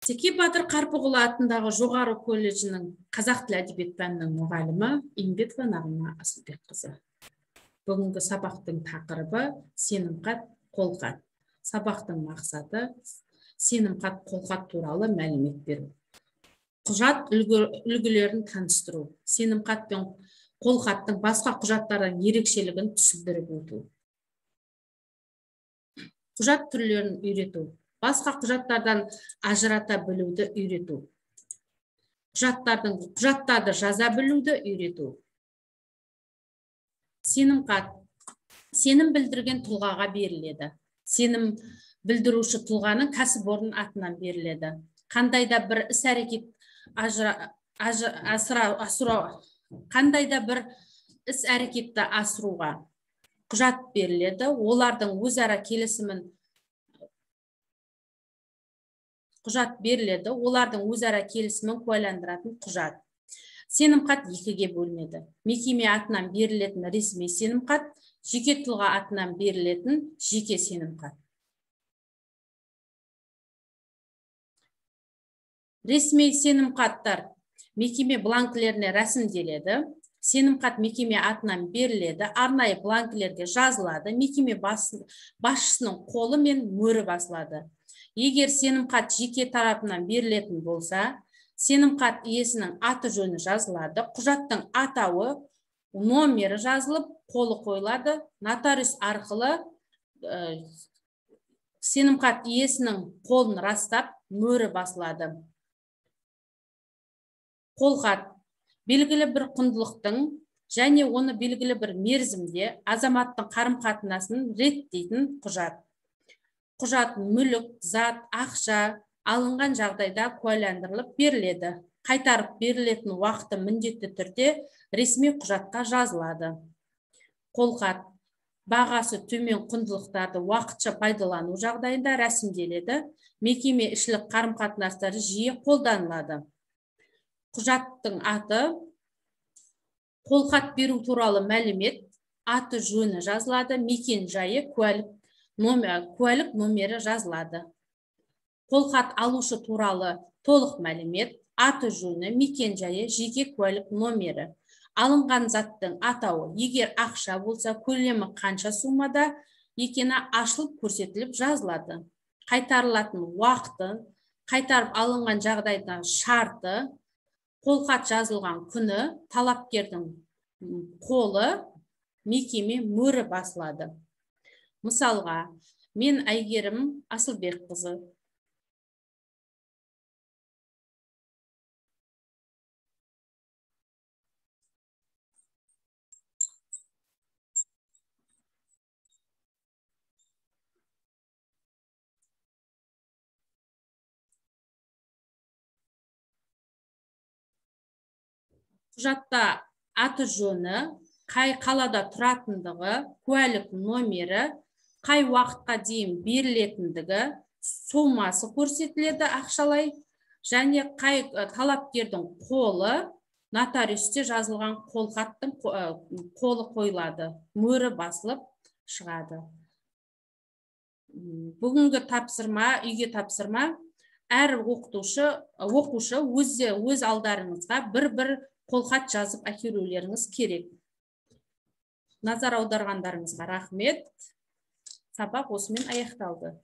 Теке Батыр Қарпықұлы атындағы жоғары колледжінің қазақ тілі әдебиет пәнінің мұғалімі Имбетова Нағима Асылбекқызы. Бүгінгі сабақтың тақырыбы сенімхат, қолхат. Сабақтың мақсаты сенімхат, қолхат туралы мәлімет беру. Құжат үлгілерін таныстыру. Сенімхат пен қолхаттың басқа құжаттардан ерекшелігін түсіндіріп өту. Құжат түрлерін үйрету. Басқа құжаттардан ажырата білуді үйрету. Құжаттарды жаза білуді үйрету. Сенімхат. Сенім білдірген тұлғаға беріледі. Сенім білдіруші тұлғаның кәсіпорын атынан беріледі. Қандайда бір іс-әрекет іс-әрекетті асыруға құжат беріледі. Олардың өзара келісімін куәландыратын құжат. Сенімхат екіге бөлінеді. Мекеме атынан берілетін ресми сенімхат, жеке тұлға атынан берілетін жеке сенімхат. Ресми сенімхаттар мекеме бланкілеріне рәсімделеді. Сенімхат мекеме атынан беріледі, арнайы бланкілерге жазылады, мекеме басшысының қолы мен мөрі басылады. Егер сенімхат жеке тарапынан берілетін болса, сенімхат иесінің аты жөні жазылады, құжаттың атауы, номері жазылып, қолы қойылады, нотариус арқылы сенімхат иесінің қолын растап, мөрі басылады. Қолхат белгілі бір құндылықтың және оны белгілі бір мерзімде азаматтың қарым-қатынасын реттейтін құжат. Құжат мүлік, зат, ақша алынған жағдайда куәландырылып беріледі. Қайтарып берілетін уақыты міндетті түрде ресми құжатқа жазылады. Қолхат бағасы төмен құндылықтарды уақытша пайдалану жағдайында рәсімделеді. Мекеме ішілік қарым-қатынастары жиі қолданылады. Құжаттың аты, қолхат беру туралы мәлімет, аты жөні жазылады, мекен жайы, куәлік номері жазылады. Қолхат алушы туралы толық мәлімет, аты жөні, мекен жайы, жеке куәлік номері. Алынған заттың атауы, егер ақша болса, көлемі қанша суммада екені ашылып көрсетіліп жазылады. Қайтарылатын уақыты, қайтарып алынған жағдайда шарты, қолхат жазылған күні, талапкердің қолы, мекеме мөрі басылады. Мысалға, мен Әйгерім Асылбекқызы. Құжатта аты жөні, қай қалада тұратындығы, куәлік номері, қай уақытқа дейін берілетіндігі, сомасы көрсетіледі ақшалай, және қай талапкердің қолы, нотариусте жазылған қолхаттың қолы қойылады, мөрі басылып шығады. Бүгінгі тапсырма, үйге тапсырма, әр оқушы өз алдарыңызға бір қолхат жазып әкелулеріңіз керек. Назар аударғандарыңызға рахмет. Сабақ осымен аяқталды.